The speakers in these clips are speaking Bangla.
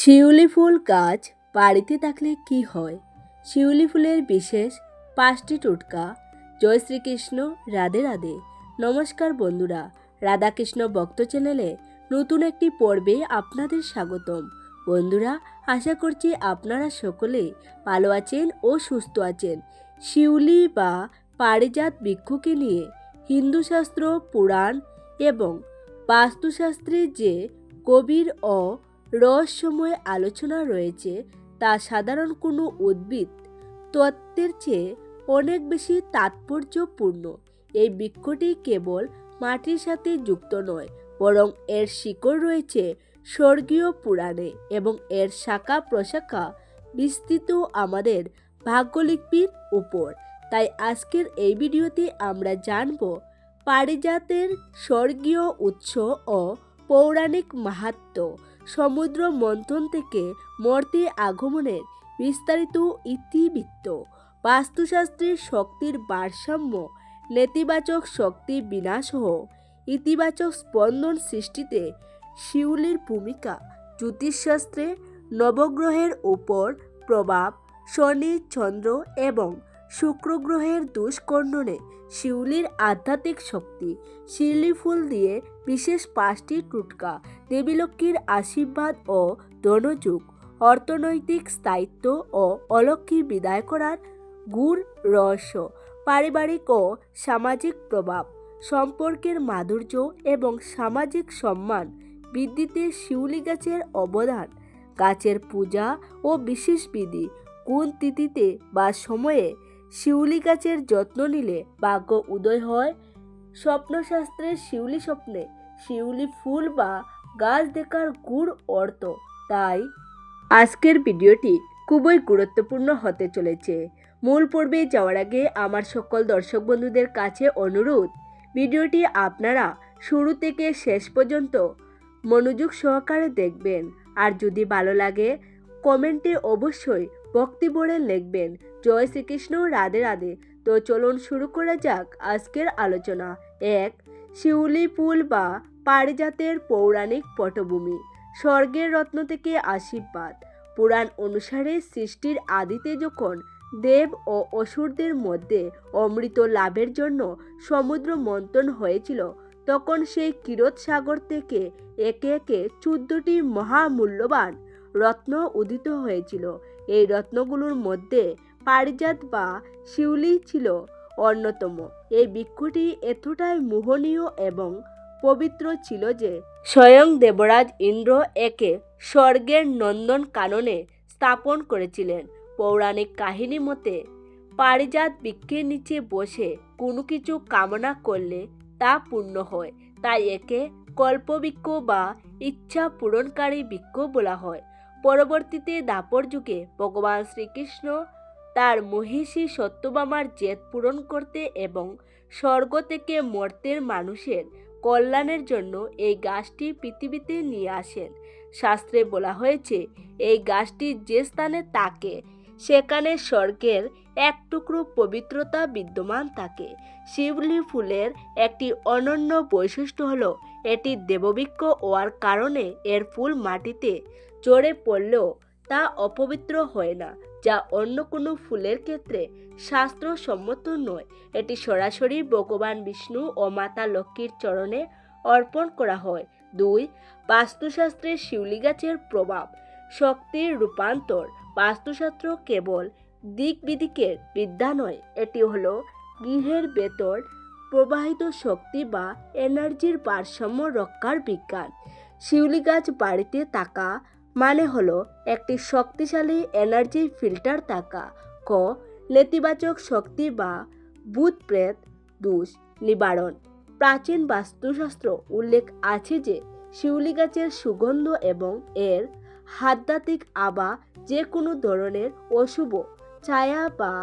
শিউলি ফুল গাছ বাড়িতে থাকলে কি হয়? শিউলি ফুলের বিশেষ 5টি টোটকা। জয় শ্রীকৃষ্ণ, রাধে রাধে। নমস্কার বন্ধুরা, রাধাকৃষ্ণ ভক্ত চ্যানেলে নতুন একটি পর্বে আপনাদের স্বাগতম। বন্ধুরা, আশা করছি আপনারা সকলে ভালো আছেন ও সুস্থ আছেন। শিউলি বা পারিজাত বৃক্ষকে নিয়ে হিন্দু শাস্ত্র, পুরাণ এবং বাস্তুশাস্ত্রে যে গভীর ও রহস্যময় আলোচনা রয়েছে তা সাধারণ কোনো উদ্ভিদ তত্ত্বের চেয়ে অনেক বেশি তাৎপর্যপূর্ণ। এই বৃক্ষটি কেবল মাটির সাথে যুক্ত নয়, বরং এর শিকড় রয়েছে স্বর্গীয় পুরাণে এবং এর শাখা প্রশাখা বিস্তৃত আমাদের ভাগ্যলিপির উপর। তাই আজকের এই ভিডিওতে আমরা জানব পারিজাতের স্বর্গীয় উৎস ও পৌরাণিক মাহাত্ম্য, সমুদ্র মন্থন থেকে মর্তে আগমনের বিস্তারিত ইতিবৃত্ত, বাস্তুশাস্ত্রের শক্তির ভারসাম্য, নেতিবাচক শক্তি বিনাশসহ ইতিবাচক স্পন্দন সৃষ্টিতে শিউলির ভূমিকা, জ্যোতিষশাস্ত্রে নবগ্রহের উপর প্রভাব, শনি, চন্দ্র এবং শুক্র গ্রহের দুষ্কর্ণনে শিউলির আধ্যাত্মিক শক্তি, শিউলি ফুল দিয়ে বিশেষ 5টি টোটকা, দেবীলক্ষ্মীর আশীর্বাদ ও ধনযুগ, অর্থনৈতিক স্থায়িত্ব ও অলক্ষ্মী বিদায় করার গূঢ় রহস্য, পারিবারিক ও সামাজিক প্রভাব, সম্পর্কের মাধুর্য এবং সামাজিক সম্মান বৃদ্ধিতে শিউলি গাছের অবদান, গাছের পূজা ও বিশেষ বিধি, কোন তিথিতে বা সময়ে শিউলি গাছের যত্ন নিলে ভাগ্য উদয় হয়, স্বপ্নশাস্ত্রের শিউলি স্বপ্নে শিউলি ফুল বা গাছ দেখার গূঢ় অর্থ। তাই আজকের ভিডিওটি খুবই গুরুত্বপূর্ণ হতে চলেছে। মূল পর্বে যাওয়ার আগে আমার সকল দর্শক বন্ধুদের কাছে অনুরোধ, ভিডিওটি আপনারা শুরু থেকে শেষ পর্যন্ত মনোযোগ সহকারে দেখবেন। আর যদি ভালো লাগে কমেন্টে অবশ্যই ভক্তি ভরে লিখবেন জয় শ্রীকৃষ্ণ, রাধে রাধে। তো চলুন শুরু করা যাক আজকের আলোচনা। 1. শিউলি ফুল বা পারিজাতের পৌরাণিক পটভূমি। স্বর্গের রত্ন থেকে আশীর্বাদ। পুরাণ অনুসারে সৃষ্টির আদিতে যখন দেব ও অসুরদের মধ্যে অমৃত লাভের জন্য সমুদ্র মন্থন হয়েছিল, তখন সেই ক্ষীরসাগর থেকে একে একে 14টি মহামূল্যবান রত্ন উদিত হয়েছিল। এই রত্নগুলোর মধ্যে পারিজাত বা শিউলি ছিল অন্যতম। এই বৃক্ষটি এতটাই মোহনীয় এবং পবিত্র ছিল যে স্বয়ং দেবরাজ ইন্দ্র একে স্বর্গের নন্দন কাননে স্থাপন করেছিলেন। পৌরাণিক কাহিনী মতে পারিজাত বৃক্ষের নিচে বসে কোনো কিছু কামনা করলে তা পূর্ণ হয়, তাই একে কল্পবৃক্ষ বা ইচ্ছা পূরণকারী বৃক্ষ বলা হয়। পরবর্তীতে দ্বাপর যুগে ভগবান শ্রীকৃষ্ণ তার মহিষী সত্যভামার জেদ পূরণ করতে এবং স্বর্গ থেকে মর্তের মানুষের কল্যাণের জন্য এই গাছটি পৃথিবীতে নিয়ে আসেন। শাস্ত্রে বলা হয়েছে, এই গাছটি যে স্থানে থাকে সেখানে স্বর্গের এক টুকরো পবিত্রতা বিদ্যমান থাকে। শিউলি ফুলের একটি অনন্য বৈশিষ্ট্য হলো এটি দেববৃক্ষ হওয়ার কারণে এর ফুল মাটিতে ঝরে পড়লেও তা অপবিত্র হয় না, যা অন্য কোনো ফুলের ক্ষেত্রে শাস্ত্রসম্মত নয়। এটি সরাসরি ভগবান বিষ্ণু ও মাতা লক্ষ্মীর চরণে অর্পণ করা হয়। 2. বাস্তুশাস্ত্রে শিউলি গাছের প্রভাব, শক্তির রূপান্তর। বাস্তুশাস্ত্র কেবল দিক বিদিকের বিদ্যা নয়, এটি হলো গৃহের ভেতর প্রবাহিত শক্তি বা এনার্জির ভারসাম্য রক্ষার বিজ্ঞান। শিউলি গাছ বাড়িতে থাকা মানে হলো একটি শক্তিশালী এনার্জি ফিল্টার থাকা। ক. নেতিবাচক শক্তি বা ভূত প্রেত দোষ নিবারণ। প্রাচীন বাস্তুশাস্ত্র উল্লেখ আছে যে শিউলি গাছের সুগন্ধ এবং এর আধ্যাত্মিক আভা যে কোনো ধরনের অশুভ ছায়া বা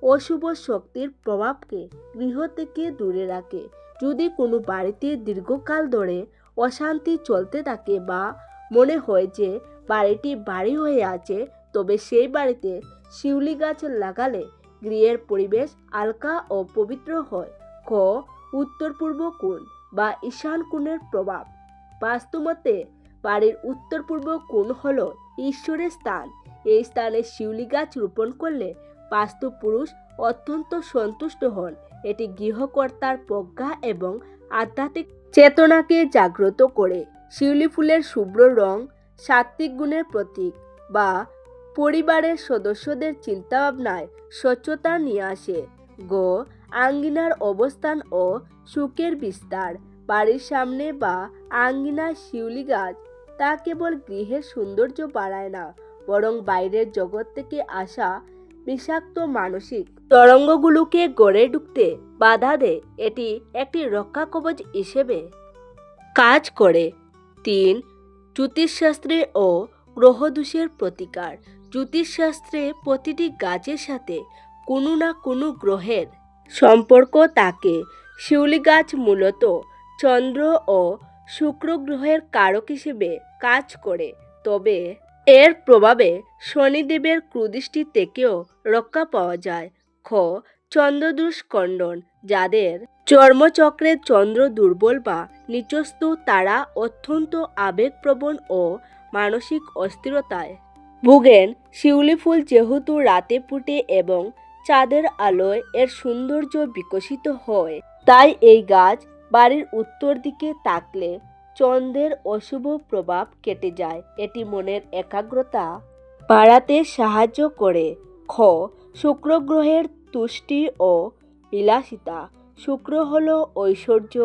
অশুভ শক্তির প্রভাবকে গৃহ থেকে দূরে রাখে। যদি কোনো বাড়িতে দীর্ঘকাল ধরে অশান্তি চলতে থাকে বা মনে হয় যে বাড়িটি ভারী হয়ে আছে, তবে সেই বাড়িতে শিউলি গাছ লাগালে গৃহের পরিবেশ হালকা ও পবিত্র হয়। খ. উত্তর পূর্ব কোণ বা ঈশান কোণের প্রভাব। বাস্তুমতে বাড়ির উত্তর পূর্ব কোণ হল ঈশ্বরের স্থান। এই স্থানে শিউলি গাছ রোপণ করলে বাস্তু পুরুষ অত্যন্ত সন্তুষ্ট হন। এটি গৃহকর্তার প্রজ্ঞা এবং আধ্যাত্মিক চেতনাকে জাগ্রত করে। শিউলি ফুলের শুভ্র রং সাত্ত্বিক গুণের প্রতীক বা পরিবারের সদস্যদের চিন্তাভাবনায় স্বচ্ছতা নিয়ে আসে। আঙ্গিনার অবস্থান ও সুখের বিস্তার। বাড়ির সামনে বা আঙ্গিনায় শিউলি গাছ তা কেবল গৃহের সৌন্দর্য বাড়ায় না, বরং বাইরের জগৎ থেকে আসা বিষাক্ত মানসিক তরঙ্গগুলোকে গড়ে ঢুকতে বাধা দেয়। এটি একটি রক্ষা কবচ হিসেবে কাজ করে। 3. জ্যোতিষশাস্ত্রে ও গ্রহদোষের প্রতিকার। জ্যোতিষশাস্ত্রে প্রতিটি গাছের সাথে কোনো না কোনো গ্রহের সম্পর্ক থাকে। শিউলি গাছ মূলত চন্দ্র ও শুক্র গ্রহের কারক হিসেবে কাজ করে, তবে এর প্রভাবে শনিদেবের কুদৃষ্টি থেকেও রক্ষা পাওয়া যায়। চন্দ্রদোষ খণ্ডন। যাদের জন্মচক্রে চন্দ্র দুর্বল বা নিচস্থ তারা অত্যন্ত আবেগপ্রবণ ও মানসিক অস্থিরতায় ভুগেন। শিউলি ফুল যেহেতু রাতে ফুটে এবং চাঁদের আলোয় এর সৌন্দর্য বিকশিত হয়, তাই এই গাছ বাড়ির উত্তর দিকে থাকলে চন্দ্রের অশুভ প্রভাব কেটে যায়। এটি মনের একাগ্রতা বাড়াতে সাহায্য করে। শুক্র গ্রহের তুষ্টি ও বিলাসিতা। শুক্র হল ঐশ্বর্য,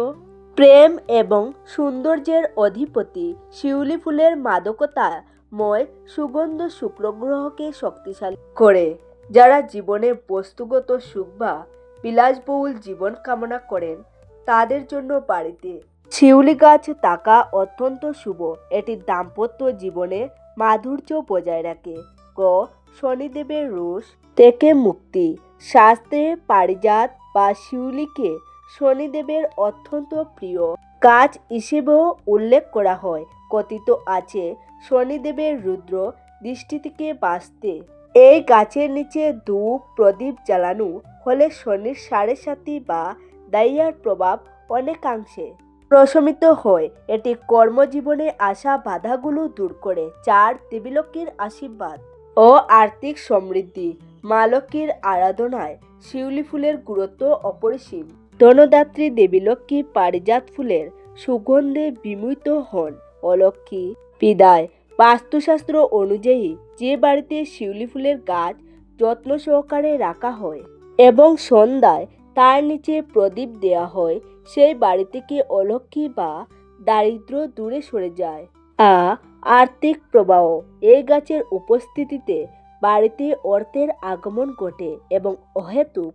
প্রেম এবং সৌন্দর্যের অধিপতি। শিউলি ফুলের মাদকতাময় সুগন্ধ শুক্র গ্রহকে শক্তিশালী করে। যারা জীবনে বস্তুগত সুখ বা বিলাসবহুল জীবন কামনা করেন, তাদের জন্য বাড়িতে শিউলি গাছ থাকা অত্যন্ত শুভ। এটি দাম্পত্য জীবনে মাধুর্য বজায় রাখে। শনিদেবের রোষ থেকে মুক্তি। শাস্ত্রে পারিজাত বা শিউলিকে শনিদেবের অত্যন্ত প্রিয় গাছ হিসেবেও উল্লেখ করা হয়। কথিত আছে, শনিদেবের রুদ্র দৃষ্টি থেকে বাঁচতে এই গাছের নিচে ধূপ প্রদীপ জ্বালানো হলে শনির 7.5 বা দাইয়ার প্রভাব অনেকাংশে প্রশমিত হয়। এটি কর্মজীবনে আসা বাধাগুলো দূর করে। 4. দেবীলক্ষ্মীর আশীর্বাদ ও আর্থিক সমৃদ্ধি। মা লক্ষ্মীর আরাধনায় শিউলি ফুলের গুরুত্ব অপরিসীম। ধনদাত্রী দেবীলক্ষ্মী পারিজাত ফুলের সুগন্ধে বিমোহিত হন। অলক্ষ্মী বিদায়। বাস্তুশাস্ত্র অনুযায়ী যে বাড়িতে শিউলি ফুলের গাছ যত্ন সহকারে রাখা হয় এবং সন্ধ্যায় তার নিচে প্রদীপ দেওয়া হয়, সেই বাড়ি থেকে অলক্ষ্মী বা দারিদ্র্য দূরে সরে যায়। আর্থিক প্রবাহ। এই গাছের উপস্থিতিতে বাড়িতে অর্থের আগমন ঘটে এবং অহেতুক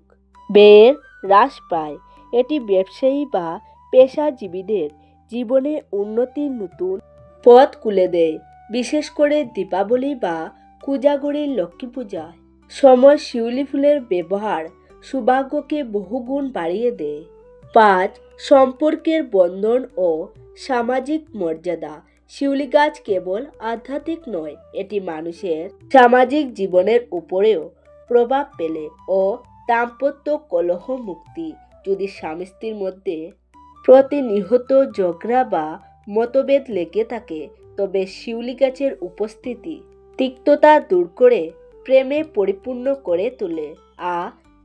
ব্যয়ের হ্রাস পায়। এটি ব্যবসায়ী বা পেশাজীবীদের জীবনে উন্নতির নতুন পথ খুলে দেয়। বিশেষ করে দীপাবলি বা কোজাগরীর লক্ষ্মী পূজায় সময় শিউলি ফুলের ব্যবহার সৌভাগ্যকে বহুগুণ বাড়িয়ে দেয়। 5. সম্পর্কের বন্ধন ও সামাজিক মর্যাদা। শিউলি গাছ কেবল আধ্যাত্মিক নয়, এটি মানুষের সামাজিক জীবনের উপরেও প্রভাব ফেলে ও দাম্পত্য কলহ মুক্তি। যদি স্বামী স্ত্রীর মধ্যে প্রতিনিয়ত ঝগড়া বা মতভেদ লেগে থাকে, তবে শিউলি গাছের উপস্থিতি তিক্ততা দূর করে প্রেমে পরিপূর্ণ করে তোলে।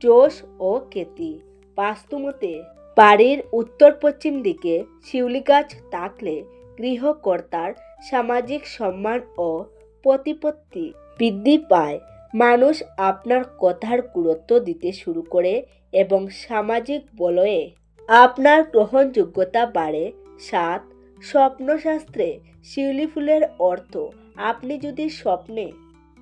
যশ ও খ্যাতি। বাস্তুমতে বাড়ির উত্তর পশ্চিম দিকে শিউলি গাছ থাকলে গৃহকর্তার সামাজিক সম্মান ও প্রতিপত্তি বৃদ্ধি পায়। মানুষ আপনার কথার গুরুত্ব দিতে শুরু করে এবং সামাজিক বলয়ে আপনার গ্রহণযোগ্যতা বাড়ে। 7. স্বপ্নশাস্ত্রে শিউলি ফুলের অর্থ। আপনি যদি স্বপ্নে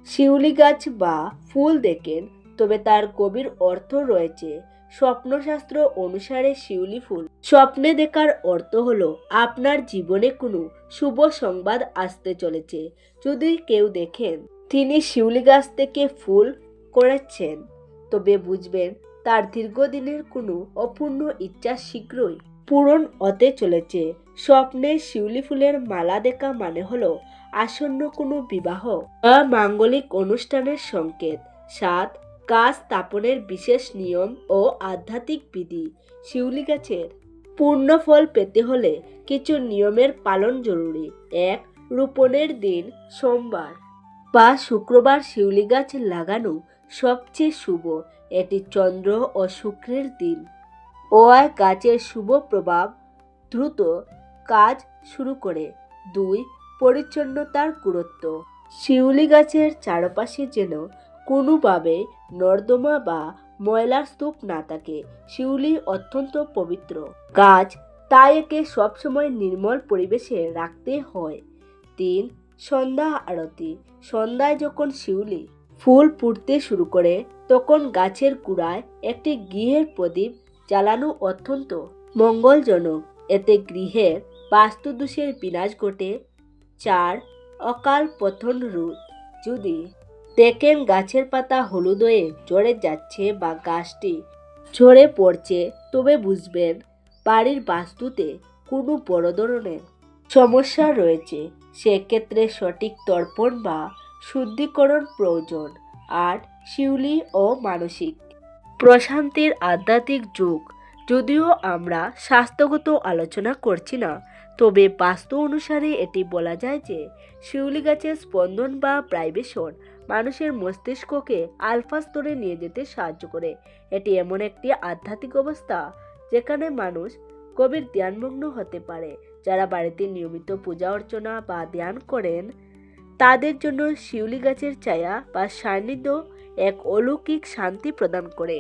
শিউলি গাছ বা ফুল দেখেন, তবে তার গভীর অর্থ রয়েছে। স্বপ্নশাস্ত্র অনুসারে শিউলি ফুল স্বপ্নে দেখার অর্থ হলো আপনার জীবনে কোনো শুভ সংবাদ আসতে চলেছে। যদি কেউ দেখেন তিনি শিউলি গাছ থেকে ফুল করেছেন, তবে বুঝবেন তার দীর্ঘদিনের কোনো অপূর্ণ ইচ্ছা শীঘ্রই পূরণ হতে চলেছে। স্বপ্নে শিউলি ফুলের মালা দেখা মানে হলো আসন্ন কোনো বিবাহ বা মাঙ্গলিক অনুষ্ঠানের সংকেত। 7. গাছ স্থাপনের বিশেষ নিয়ম ও আধ্যাত্মিক বিধি। শিউলি গাছের পূর্ণ ফল পেতে হলে কিছু নিয়মের পালন জরুরি। 1. রোপণের দিন সোমবার বা শুক্রবার শিউলি গাছ লাগানো সবচেয়ে শুভ। এটি চন্দ্র ও শুক্রের দিন। ওয়াই গাছের শুভ প্রভাব: দ্রুত কাজ শুরু করে। 2. পরিচ্ছন্নতার গুরুত্ব: শিউলি গাছের চারপাশে যেন কোনোভাবে নর্দমা বা ময়লার স্তূপ না থাকে। শিউলি অত্যন্ত পবিত্র গাছ, তাই একে সবসময় নির্মল পরিবেশে রাখতে হয়। 3. সন্ধ্যা আরতি: সন্ধ্যায় যখন শিউলি ফুল ফুটতে শুরু করে তখন গাছের গোড়ায় একটি ঘিয়ের প্রদীপ জ্বালানো অত্যন্ত মঙ্গলজনক। এতে গৃহের বাস্তুদোষের বিনাশ ঘটে। 4. অকাল পতন রোধ: যদি দেখেন গাছের পাতা হলুদ হয়ে ঝরে যাচ্ছে বা গাছটি ঝরে পড়ছে, তবে বুঝবেন বাড়ির বাস্তুতে কোনো বড় ধরনের সমস্যা রয়েছে। সেক্ষেত্রে সঠিক তর্পণ বা শুদ্ধিকরণ প্রয়োজন। 8. শিউলি ও মানসিক প্রশান্তির আধ্যাত্মিক যুগ: যদিও আমরা স্বাস্থ্যগত আলোচনা করছি না, তবে বাস্তু অনুসারে এটি বলা যায় যে শিউলি গাছের স্পন্দন বা ভাইব্রেশন মানুষের মস্তিষ্ককে আলফা স্তরে নিয়ে যেতে সাহায্য করে। এটি এমন একটি আধ্যাত্মিক অবস্থা যেখানে মানুষ গভীর ধ্যানমগ্ন হতে পারে। যারা বাড়িতে নিয়মিত পূজা অর্চনা বা ধ্যান করেন তাদের জন্য শিউলি গাছের ছায়া বা সান্নিধ্য এক অলৌকিক শান্তি প্রদান করে।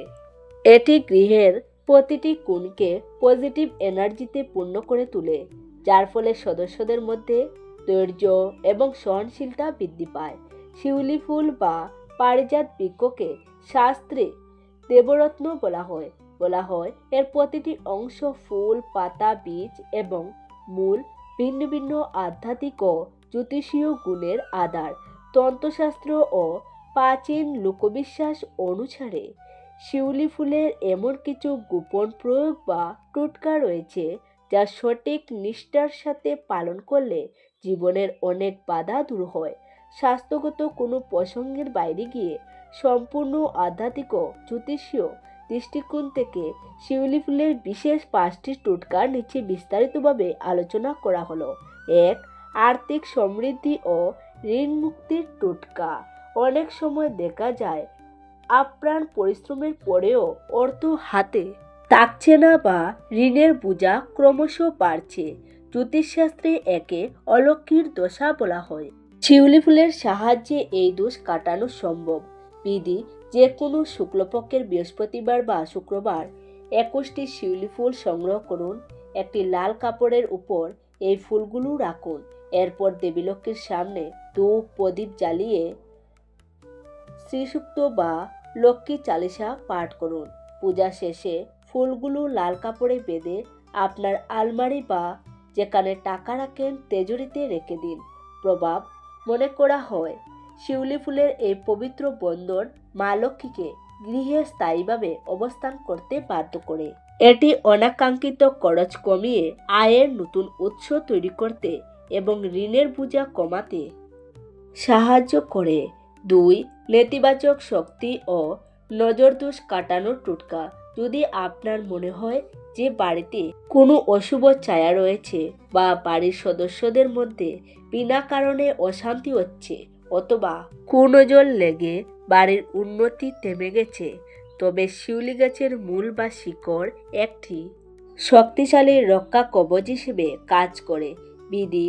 এটি গৃহের প্রতিটি কোণকে পজিটিভ এনার্জিতে পূর্ণ করে তোলে, যার ফলে সদস্যদের মধ্যে ধৈর্য এবং সহনশীলতা বৃদ্ধি পায়। শিউলি ফুল বা পারিজাত বৃক্ষকে শাস্ত্রে দেবরত্ন বলা হয়। এর প্রতিটি অংশ, ফুল, পাতা, বীজ এবং মূল ভিন্ন ভিন্ন আধ্যাত্মিক ও জ্যোতিষীয় গুণের আধার। তন্ত্রশাস্ত্র ও প্রাচীন লোকবিশ্বাস অনুসারে শিউলি ফুলের এমন কিছু গোপন প্রয়োগ বা টোটকা রয়েছে যা সঠিক নিষ্ঠার সাথে পালন করলে জীবনের অনেক বাধা দূর হয়। স্বাস্থ্যগত কোনো প্রসঙ্গের বাইরে গিয়ে সম্পূর্ণ আধ্যাত্মিক ও জ্যোতিষীয় দৃষ্টিকোণ থেকে শিউলি ফুলের বিশেষ 5টি টোটকার নিচে বিস্তারিতভাবে আলোচনা করা হলো। 1. আর্থিক সমৃদ্ধি ও ঋণ মুক্তির টোটকা: অনেক সময় দেখা যায় আপ্রাণ পরিশ্রমের পরেও অর্থ হাতে থাকছে না বা ঋণের বোঝা ক্রমশ বাড়ছে। জ্যোতিষশাস্ত্রে একে অলক্ষীর দশা বলা হয়। শিউলি ফুলের সাহায্যে এই দোষ কাটানো সম্ভব। বিধি: যে কোনো শুক্লপক্ষের বৃহস্পতিবার বা শুক্রবার 21টি শিউলি ফুল সংগ্রহ করুন। একটি লাল কাপড়ের উপর এই ফুলগুলো রাখুন। এরপর দেবীলক্ষ্মীর সামনে ধূপ প্রদীপ জ্বালিয়ে শ্রীসূক্ত বা লক্ষ্মী চালিসা পাঠ করুন। পূজা শেষে ফুলগুলো লাল কাপড়ে বেঁধে আপনার আলমারি বা যেখানে টাকা রাখেন তেজুরিতে রেখে দিন। প্রভাব: মনে করা হয় শিউলি ফুলের এই পবিত্র বন্ধন মা লক্ষ্মীকে গৃহে স্থায়ীভাবে অবস্থান করতে বাধ্য করে। এটি অনাকাঙ্ক্ষিত খরচ কমিয়ে আয়ের নতুন উৎস তৈরি করতে এবং ঋণের বোঝা কমাতে সাহায্য করে। 2. নেতিবাচক শক্তি ও নজরদোষ কাটানোর টোটকা: যদি আপনার মনে হয় যে বাড়িতে কোনো অশুভ ছায়া রয়েছে বা বাড়ির সদস্যদের মধ্যে বিনা কারণে অশান্তি হচ্ছে অথবা কুনজর লেগে বাড়ির উন্নতি থেমে গেছে, তবে শিউলি গাছের মূল বা শিকড় একটি শক্তিশালী রক্ষা কবচ হিসেবে কাজ করে। বিধি: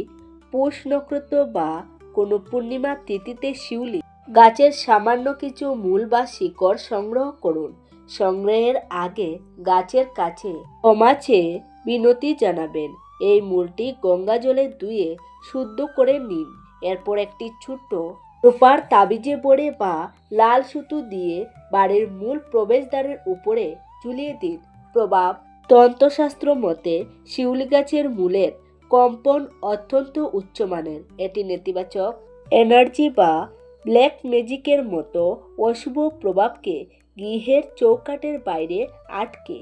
পৌষ নক্ষত্র বা কোনো পূর্ণিমা তিথিতে শিউলি গাছের সামান্য কিছু মূল বা শিকড় সংগ্রহ করুন। সংগ্রহের আগে গাছের কাছে ক্ষমা চেয়ে বিনতি জানাবেন। এই মূলটি গঙ্গা জলে ধুয়ে শুদ্ধ করে নিন। এরপর একটি ছোট্ট রূপার তাবিজে বড়ে বা লাল সুতো দিয়ে বাড়ির মূল প্রবেশদ্বারের উপরে ঝুলিয়ে দিন। প্রভাব: তন্ত্রশাস্ত্র মতে শিউলি গাছের মূলের কম্পন অত্যন্ত উচ্চমানের। এটি নেতিবাচক এনার্জি বা ব্ল্যাক ম্যাজিকের মতো অশুভ প্রভাবকে গৃহের চৌকাঠের বাইরে আটকে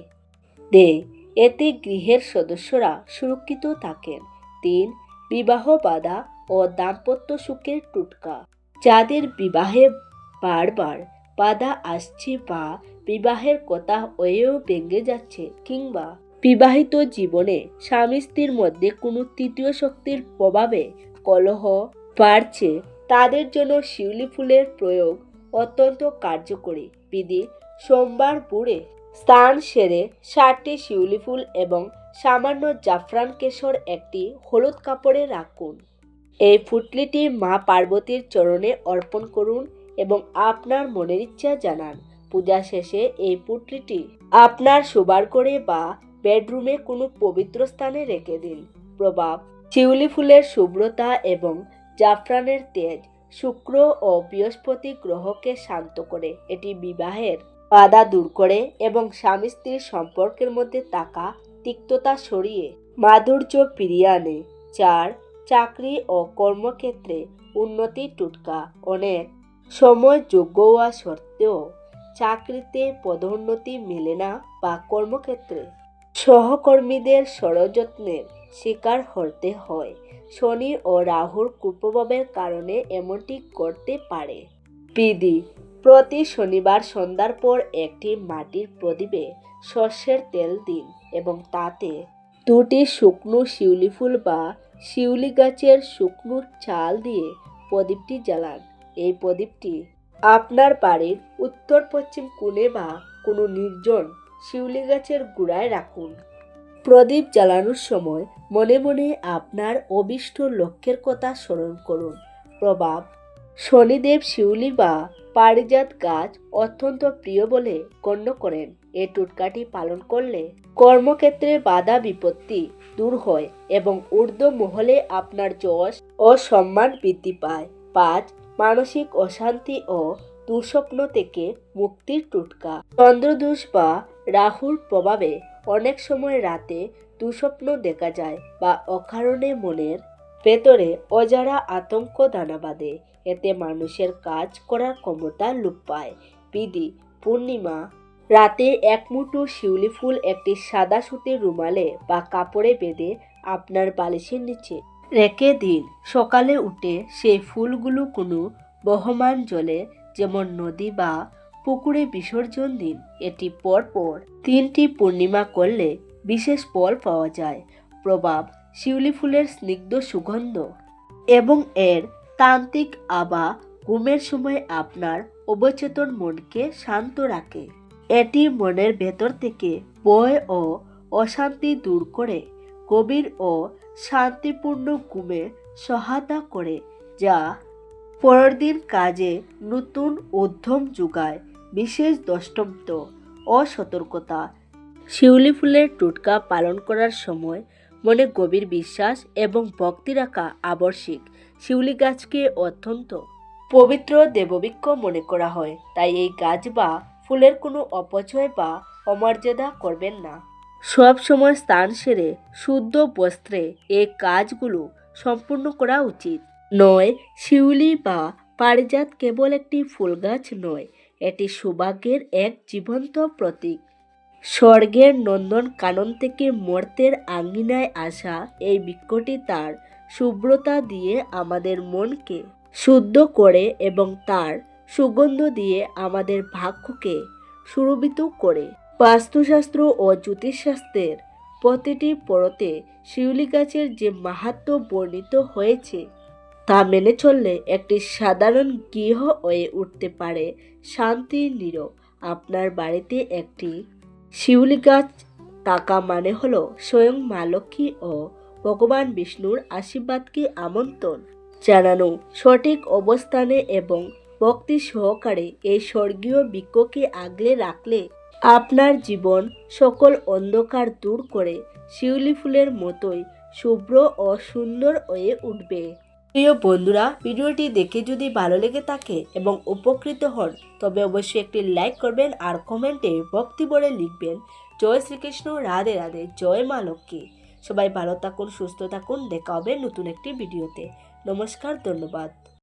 দেয়। এতে গৃহের সদস্যরা সুরক্ষিত থাকেন। 3. বিবাহ বাধা ও দাম্পত্য সুখের টোটকা: যাদের বিবাহে বারবার বাধা আসছে বা বিবাহের কথা হয়েও ভেঙে যাচ্ছে, কিংবা বিবাহিত জীবনে স্বামী স্ত্রীর মধ্যে কোনো তৃতীয় শক্তির প্রভাবে কলহ বাড়ছে তাদের জন্য শিউলি ফুলের প্রয়োগ অত্যন্ত কার্যকরী। বিধি: সোমবার ভোরে স্নান সেরে 60টি শিউলি ফুল এবং সামান্য জাফরান কেশর একটি হলুদ কাপড়ে রাখুন। এই পুঁটলিটি মা পার্বতীর চরণে অর্পণ করুন এবং আপনার মনের ইচ্ছা জানান। পূজা শেষে এই পুঁটলিটি আপনার শোবার ঘরে বা বেডরুমে কোনো পবিত্র স্থানে রেখে দিন। প্রভাব: শিউলি ফুলের শুভ্রতা এবং জাফরানের তেজ শুক্র ও বৃহস্পতি গ্রহকে শান্ত করে। এটি বিবাহের বাধা দূর করে এবং স্বামী স্ত্রীর সম্পর্কের মধ্যে থাকা তিক্ততা সরিয়ে মাধুর্য ফিরিয়ে আনে। 4. চাকরি ও কর্মক্ষেত্রে উন্নতি টোটকা। অনেক সময় যোগ্য হওয়া সত্ত্বেও চাকরিতে পদোন্নতি মেলে না বা কর্মক্ষেত্রে সহকর্মীদের ষড়যত্নের শিকার হতে হয়। শনি ও রাহুর কুপ্রভাবের কারণে এমনটি করতে পারে। বিধি: প্রতি শনিবার সন্ধ্যার পর একটি মাটির প্রদীপে সর্ষের তেল দিন এবং তাতে 2টি শুকনো শিউলি ফুল বা শিউলি গাছের শুকনো চাল দিয়ে প্রদীপটি জ্বালান। এই প্রদীপটি আপনার বাড়ির উত্তর পশ্চিম কোণে বা কোনো নির্জন শিউলি গাছের গোড়ায় রাখুন। প্রদীপ জ্বালানোর সময় মনে মনে আপনার অভীষ্ট লক্ষ্যের কথা স্মরণ করুন। প্রভাব: শনিদেব শিউলি বা পারিজাত গাছ অত্যন্ত প্রিয় বলে গণ্য করেন। এই টোটকাটি পালন করলে কর্মক্ষেত্রে বাধা বিপত্তি দূর হয় এবং ঊর্ধ্ব মহলে আপনার যশ ও সম্মান বৃদ্ধি পায়। 5. মানসিক অশান্তি ও দুঃস্বপ্ন থেকে মুক্তির টোটকা। চন্দ্রদোষ বা রাহুর প্রভাবে অনেক সময় রাতে দুঃস্বপ্ন দেখা যায় বা অকারণে মনের ভেতরে অজানা আতঙ্ক দানা বাঁধে। এতে মানুষের কাজ করার ক্ষমতা লোপ পায়। বিধি: পূর্ণিমা রাতে এক মুঠো শিউলি ফুল একটি সাদা সুতির রুমালে বা কাপড়ে বেঁধে আপনার বালিশের নিচে রেখে দিন। সকালে উঠে সেই ফুলগুলো কোনো বহমান জলে যেমন নদী বা পুকুরে বিসর্জন দিন। এটি পরপর 3টি পূর্ণিমা করলে বিশেষ ফল পাওয়া যায়। প্রভাব: শিউলি ফুলের স্নিগ্ধ সুগন্ধ এবং এর তান্ত্রিক আভা ঘুমের সময় আপনার অবচেতন মনকে শান্ত রাখে। এটি মনের ভেতর থেকে ভয় ও অশান্তি দূর করে গভীর ও শান্তিপূর্ণ ঘুমে সহায়তা করে, যা পরের দিন কাজে নতুন উদ্যম যোগায়। বিশেষ দ্রষ্টব্য ও সতর্কতা: শিউলি ফুলের টোটকা পালন করার সময় মনে গভীর বিশ্বাস এবং ভক্তি রাখা আবশ্যিক। শিউলি গাছকে অত্যন্ত পবিত্র দেববৃক্ষ মনে করা হয়, তাই এই গাছ বা ফুলের কোনো অপচয় বা অমর্যাদা করবেন না। সব সময় স্নান সেরে শুদ্ধ বস্ত্রে এই কাজগুলো সম্পূর্ণ করা উচিত। 9. শিউলি বা পারিজাত কেবল একটি ফুল গাছ নয়, এটি সৌভাগ্যের এক জীবন্ত প্রতীক। স্বর্গের নন্দন কানন থেকে মর্তের আঙ্গিনায় আসা এই বৃক্ষটি তার শুভ্রতা দিয়ে আমাদের মনকে শুদ্ধ করে এবং তার সুগন্ধ দিয়ে আমাদের ভাগ্যকে সুরভিত করে। বাস্তুশাস্ত্র ও জ্যোতিষশাস্ত্রের প্রতিটি পরতে শিউলি গাছের যে মাহাত্ম্য বর্ণিত হয়েছে তা মেনে চললে একটি সাধারণ গৃহ হয়ে উঠতে পারে শান্তির নীরব। আপনার বাড়িতে একটি শিউলি গাছ থাকা মানে হলো স্বয়ং মা লক্ষ্মী ও ভগবান বিষ্ণুর আশীর্বাদকে আমন্ত্রণ জানানো। সঠিক অবস্থানে এবং ভক্তি সহকারে এই স্বর্গীয় বৃক্ষকে আগলে রাখলে আপনার জীবন সকল অন্ধকার দূর করে শিউলি ফুলের মতোই শুভ্র ও সুন্দর হয়ে উঠবে। প্রিয় বন্ধুরা, ভিডিওটি দেখে যদি ভালো লেগে থাকে এবং উপকৃত হন তবে অবশ্যই একটি লাইক করবেন আর কমেন্টে ভক্তি ভরে লিখবেন জয় শ্রীকৃষ্ণ, রাধে রাধে, জয় মা লক্ষ্মী। সবাই ভালো থাকুন, সুস্থ থাকুন। দেখা হবে নতুন একটি ভিডিওতে। নমস্কার, ধন্যবাদ।